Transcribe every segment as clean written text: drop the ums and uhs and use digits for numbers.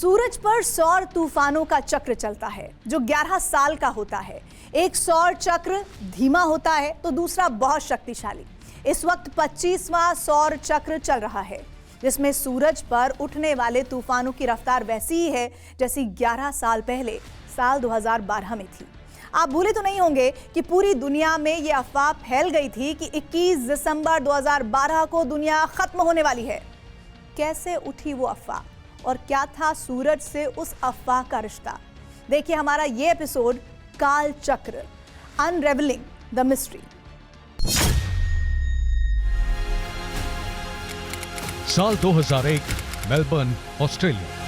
सूरज पर सौर तूफानों का चक्र चलता है जो 11 साल का होता है। एक सौर चक्र धीमा होता है तो दूसरा बहुत शक्तिशाली। इस वक्त 25वां सौर चक्र चल रहा है जिसमें सूरज पर उठने वाले तूफानों की रफ्तार वैसी ही है जैसी 11 साल पहले साल 2012 में थी। आप भूले तो नहीं होंगे कि पूरी दुनिया में ये अफवाह फैल गई थी कि 21 दिसंबर 2012 को दुनिया खत्म होने वाली है। कैसे उठी वो अफवाह और क्या था सूरज से उस अफवाह का रिश्ता? देखिए हमारा ये एपिसोड काल चक्र, अनरेवलिंग द मिस्ट्री। साल 2001, मेलबर्न, ऑस्ट्रेलिया।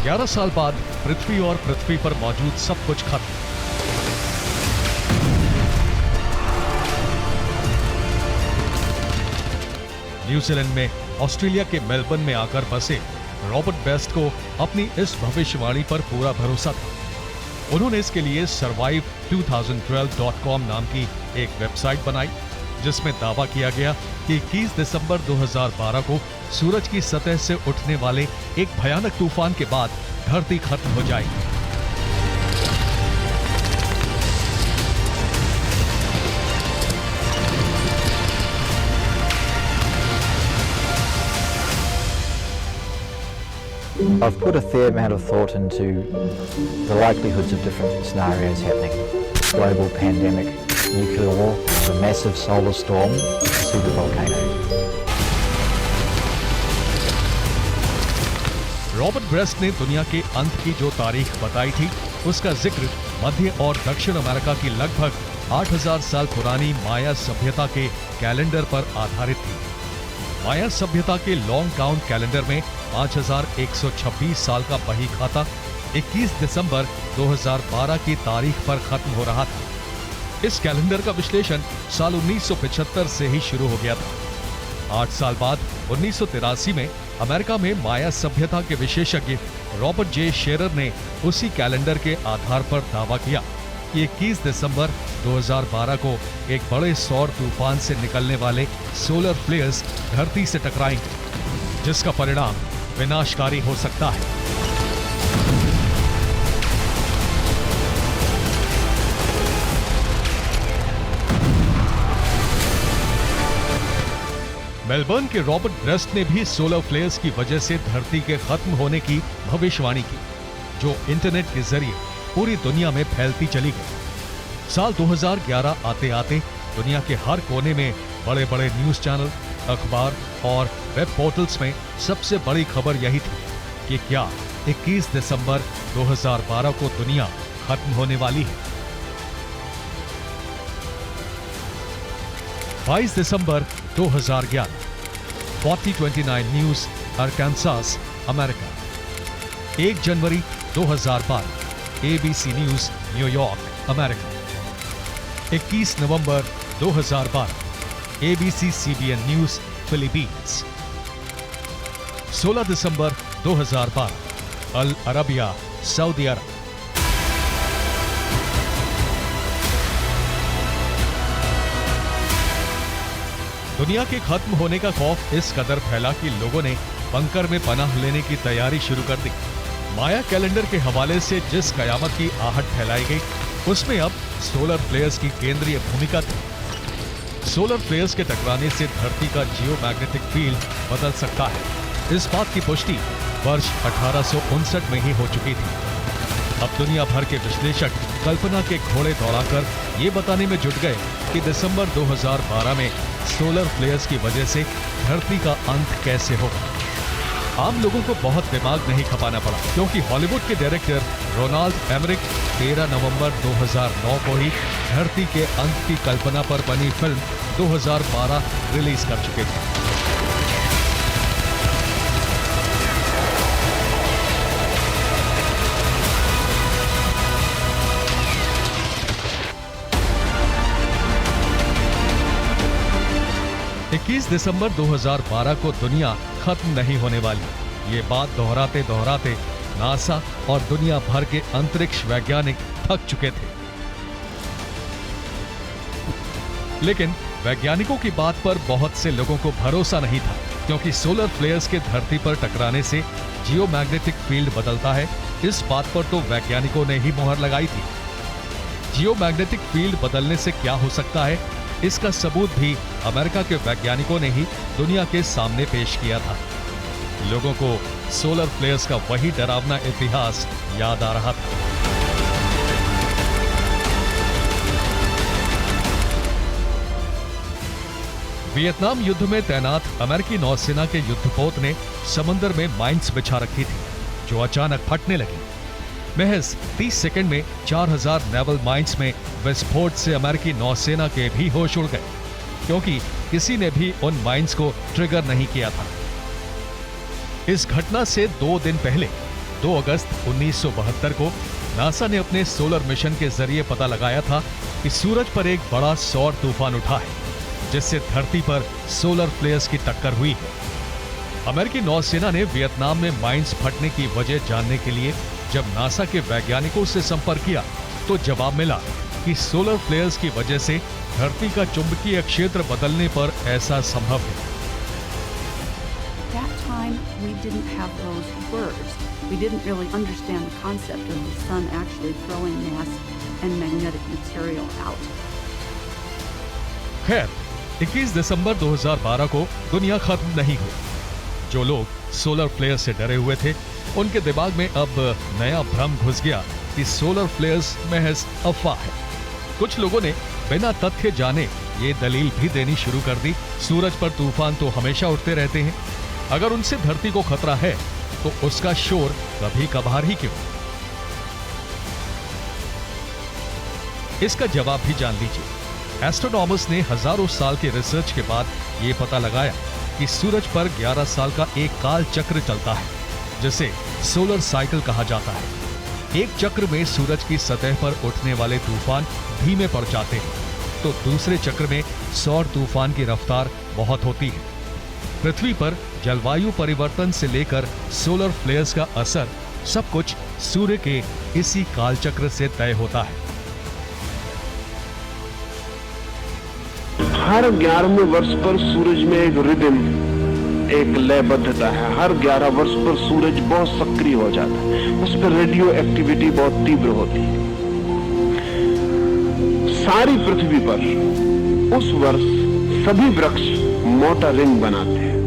ग्यारह साल बाद पृथ्वी और पृथ्वी पर मौजूद सब कुछ खत्म। न्यूजीलैंड में ऑस्ट्रेलिया के मेलबर्न में आकर बसे रॉबर्ट बेस्ट को अपनी इस भविष्यवाणी पर पूरा भरोसा था। उन्होंने इसके लिए survive2012.com नाम की एक वेबसाइट बनाई जिसमें दावा किया गया कि 21 दिसंबर 2012 को सूरज की सतह से उठने वाले एक भयानक तूफान के बाद धरती खत्म हो जाएगी। I've put a fair amount of thought into the likelihoods of different scenarios happening. Global pandemic, nuclear war, a massive solar storm, a supervolcano. Robert breast ने दुनिया के अंत की जो तारीख बताई थी उसका जिक्र मध्य और दक्षिण अमेरिका की लगभग 8000 साल पुरानी माया सभ्यता के कैलेंडर पर आधारित थी। माया सभ्यता के लॉन्ग काउंट कैलेंडर में 5126 साल का बही खाता 21 दिसंबर 2012 की तारीख पर खत्म हो रहा था। इस कैलेंडर का विश्लेषण साल 1975 से ही शुरू हो गया था। 8 साल बाद 1983 में अमेरिका में माया सभ्यता के विशेषज्ञ रॉबर्ट जे शेरर ने उसी कैलेंडर के आधार पर दावा किया कि 21 दिसंबर 2012 को एक बड़े सौर तूफान से निकलने वाले सोलर फ्लेयर्स धरती से टकराएंगे जिसका परिणाम विनाशकारी हो सकता है। मेलबर्न के रॉबर्ट ब्रेस्ट ने भी सोलर फ्लेयर्स की वजह से धरती के खत्म होने की भविष्यवाणी की जो इंटरनेट के जरिए पूरी दुनिया में फैलती चली गई। साल 2011 आते आते दुनिया के हर कोने में बड़े बड़े न्यूज चैनल, अखबार और वेब पोर्टल्स में सबसे बड़ी खबर यही थी कि क्या 21 दिसंबर 2012 को दुनिया खत्म होने वाली है। 22 दिसंबर 2011, 4029 न्यूज, अरकानसास, अमेरिका। 1 जनवरी 2012, ABC न्यूज, न्यूयॉर्क, अमेरिका। 21 नवंबर 2012, ABC CBN न्यूज, फिलीपींस। 16 दिसंबर 2012, अल अरबिया, सऊदी अरब। दुनिया के खत्म होने का खौफ इस कदर फैला कि लोगों ने बंकर में पनाह लेने की तैयारी शुरू कर दी। माया कैलेंडर के हवाले से जिस कयामत की आहट फैलाई गई उसमें अब सोलर फ्लेयर्स की केंद्रीय भूमिका थी। सोलर फ्लेयर्स के टकराने से धरती का जियोमैग्नेटिक फील्ड बदल सकता है। इस बात की पुष्टि वर्ष 1859 में ही हो चुकी थी। अब दुनिया भर के विश्लेषक कल्पना के घोड़े दौड़ाकर ये बताने में जुट गए कि दिसंबर 2012 में सोलर फ्लेयर्स की वजह से धरती का अंत कैसे होगा। आम लोगों को बहुत दिमाग नहीं खपाना पड़ा, क्योंकि हॉलीवुड के डायरेक्टर रोनाल्ड एमरिक 13 नवंबर 2009 को ही धरती के अंत की कल्पना पर बनी फिल्म 2012 रिलीज कर चुके थे। दिसंबर 2012 को दुनिया खत्म नहीं होने वाली। ये बात दोहराते दोहराते नासा और दुनिया भर के अंतरिक्ष वैज्ञानिक थक चुके थे। लेकिन वैज्ञानिकों की बात पर बहुत से लोगों को भरोसा नहीं था, क्योंकि सोलर फ्लेयर्स के धरती पर टकराने से जियोमैग्नेटिक फील्ड बदलता है। इस बात पर तो वैज्ञानिकों ने ही मोहर लगाई थी। जियोमैग्नेटिक फील्ड बदलने से क्या हो सकता है, इसका सबूत भी अमेरिका के वैज्ञानिकों ने ही दुनिया के सामने पेश किया था। लोगों को सोलर फ्लेयर्स का वही डरावना इतिहास याद आ रहा था। वियतनाम युद्ध में तैनात अमेरिकी नौसेना के युद्धपोत ने समंदर में माइंस बिछा रखी थी, जो अचानक फटने लगी। महज 30 सेकंड में 4000 नेवल माइंस में विस्फोट से अमेरिकी नौसेना के भी होश उड़ गए, क्योंकि किसी ने भी उन माइंस को ट्रिगर नहीं किया था। इस घटना से 2 दिन पहले 2 अगस्त 1972 को नासा ने अपने सोलर मिशन के जरिए पता लगाया था कि सूरज पर एक बड़ा सौर तूफान उठा है, जिससे धरती पर सोलर फ्लेयर्स की टक्कर हुई है। अमेरिकी नौसेना ने वियतनाम में माइंस फटने की वजह जानने के लिए जब नासा के वैज्ञानिकों से संपर्क किया, तो जवाब मिला कि सोलर फ्लेयर्स की वजह से धरती का चुंबकीय क्षेत्र बदलने पर ऐसा संभव है। That time we didn't have those words. We didn't really understand the concept of the sun actually throwing mass and magnetic material out. खैर, 21 दिसंबर 2012 को दुनिया खत्म नहीं हुई। जो लोग सोलर फ्लेयर से डरे हुए थे, उनके दिमाग में अब नया भ्रम घुस गया कि सोलर फ्लेयर्स महज अफवाह है। कुछ लोगों ने बिना तथ्य जाने ये दलील भी देनी शुरू कर दी, सूरज पर तूफान तो हमेशा उठते रहते हैं, अगर उनसे धरती को खतरा है तो उसका शोर कभी कभार ही क्यों। इसका जवाब भी जान लीजिए। एस्ट्रोनॉमर्स ने हजारों साल के रिसर्च के बाद ये पता लगाया कि सूरज पर 11 साल का एक काल चक्र चलता है, जिसे सोलर साइकिल कहा जाता है। एक चक्र में सूरज की सतह पर उठने वाले तूफान धीमे पड़ जाते हैं, तो दूसरे चक्र में सौर तूफान की रफ्तार बहुत होती है। पृथ्वी पर जलवायु परिवर्तन से लेकर सोलर फ्लेयर्स का असर, सब कुछ सूर्य के इसी कालचक्र से तय होता है। हर 11वें वर्ष पर सूरज में एक रिदम, एक लयबद्धता है। हर 11 वर्ष पर सूरज बहुत सक्रिय हो जाता है, उस पर रेडियो एक्टिविटी बहुत तीव्र होती है। सारी पृथ्वी पर उस वर्ष सभी वृक्ष मोटा रिंग बनाते हैं।